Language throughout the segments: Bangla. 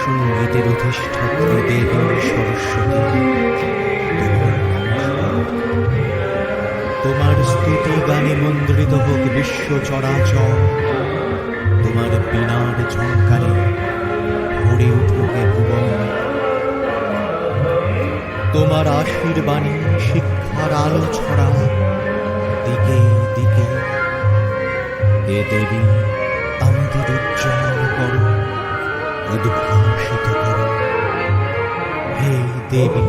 সঙ্গীতের অধিষ্ঠাত্রী দেবী সরস্বতী, তোমার স্তুতি গানে মন্দ্রিত হোক বিশ্ব চরাচর। তোমার বীণার ঝঙ্কারে ভরে উঠুক ভুবন। তোমার আশীর্বাণী শিক্ষার আলো ছড়া দিকে দিকে। হে দেবী, আমাদের উজ্জ্বল করো, উদ্ভাসিত করো। হে দেবী,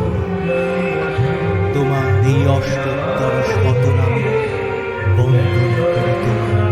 তোমার এই অষ্টোত্তর শতনামে বন্দন করি তোমায়।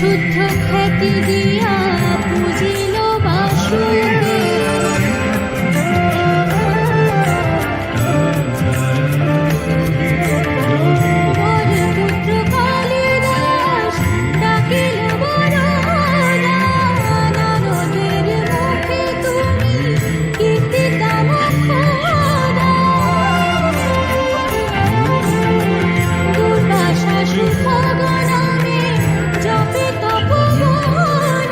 শুদ্ধ খ্যাতি দিয়া পুজিল বাসুকে। বরপুত্র কালিদাস ডাকিল বরদা, নারদের মুখে তুমি কীর্তিতম খোদা। দুর্বাসা সুখগণমে জপে তপবনে,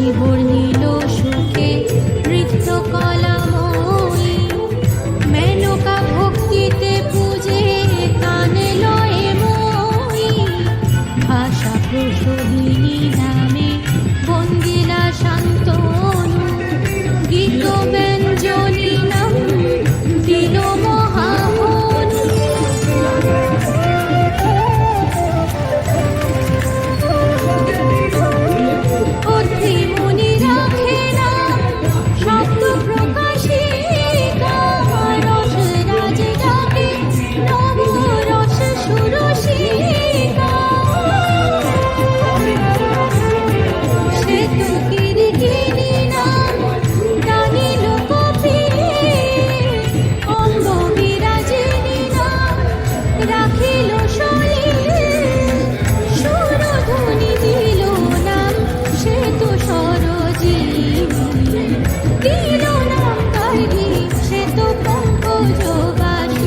হাসি বর্ণিল সুখে নৃত্য কলাময়ী মেনকা ভক্তিতে পূজে কান লয়ে মই ভাষা প্রসবিনী নামে বন্দিলা শান্তনু গীত ব্যঞ্জনী নাম দিল মহামনু অধিমুনি রাখে না শব্দ প্রকাশিকা রস রাজ ডাকে নব রস সুরসিকা সে তো কিরকিরি নাম জানিল কপি অঙ্গ বিরাজিনী নাম রাখিল শরীর সুরধ্বনি দিল নাম সে তো সরোজিনী দিল নাম কার্গী সে তো পঙ্কজবাসিনী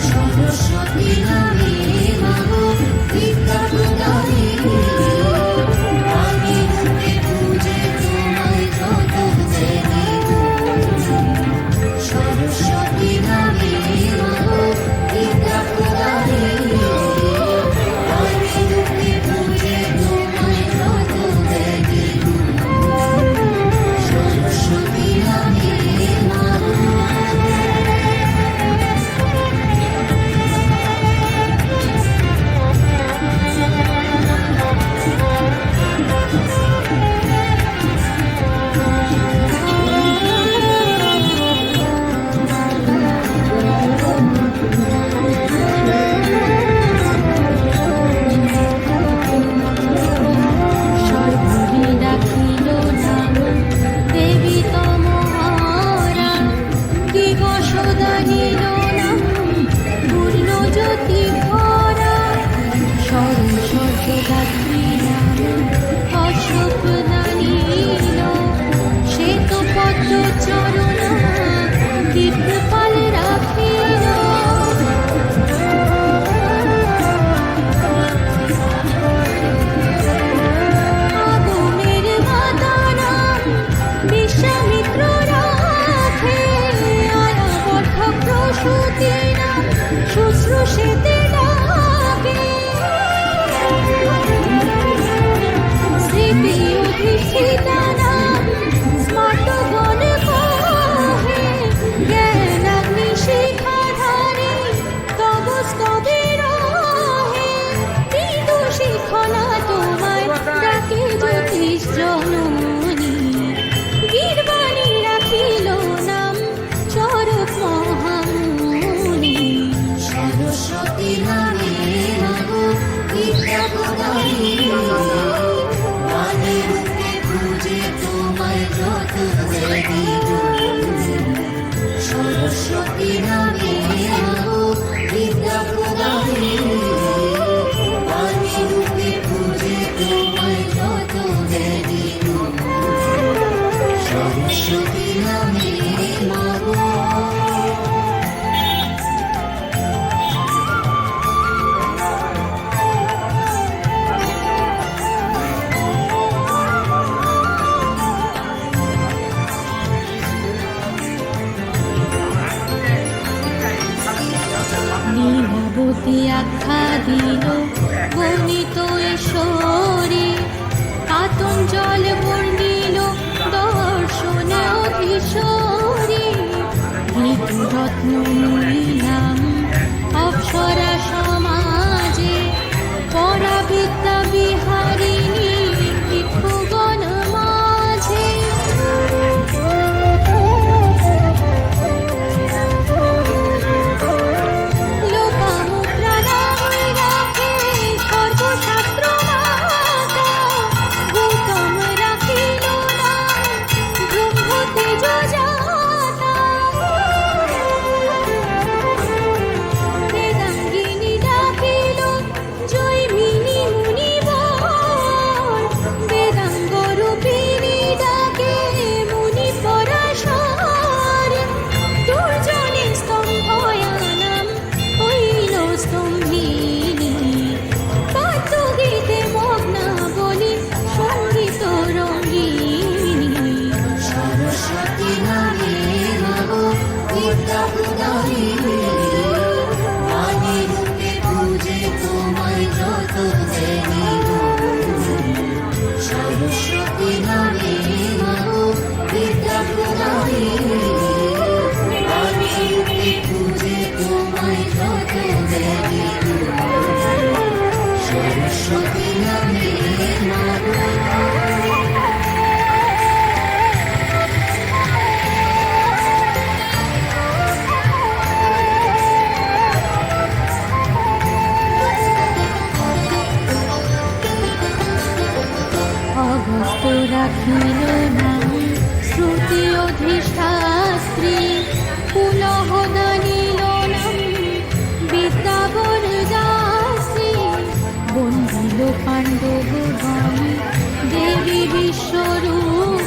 সরস্বতী নামে মম বিদ্যা প্রদায়িনী আমি রূপে পূজে তোমায় যত দেবী সরস্বতী নামে মম বিদ্যা প্রদায়িনী আমি রূপে পূজে তোমায় যত দেবী সরস্বতী নামে মম সর্বরি রাখিল নাম দেবী তমহারা দিবস দাহিল নাম পূর্ণ জ্যোতি ভরা সরস্বতী নাম অশোক দানিল সে তো পদ্ম চরণ দীপ্তপাল রাখিল আগমের মাতা নাম বিশ্বামিত্র রাখে আয়াবর্ধ প্রসূতি নাম শুশ্রূষেতে ডাকে স্মৃতি অধিষ্ঠিতা নাম স্মার্তগণ কহে জ্ঞানাগ্নি শিখাধারী তব স্তবে রহে মৃদু শিখনা তোমায় ডাকে জ্যোতিষ জননী গীর্বাণী রাখিল নাম চরক মহামুনি সরস্বতী নামে নব বিদ্যা প্রদায়িনী আমি রূপে পূজে তোমায় যত দেবী সরস্বতী নামে নব বিদ্যা প্রদায়িনী আমি রূপে পূজে তোমায় যত দেবী সরস্বতী নামে নব লীলাবতী আখ্যা দিল বর্ণিত ঈশ্বরী পাতঞ্জল বর্ণিল দর্শনে অধীশ্বরী ঋতুরত্ন নিলাম অপ্সরা সমাজে পরাবিদ্যা বিহারিণী ভিক্ষুগণ মাঝে লোপামুদ্রা নামে রাখে সর্বশাস্ত্র অগস্ত রাখিল নাম শ্রুতি অধিষ্ঠাত্রী পুলহ দানিল নাম বিদ্যাবর দাসী বন্দিল পাণ্ডব গণ দেবী বিশ্বরূপ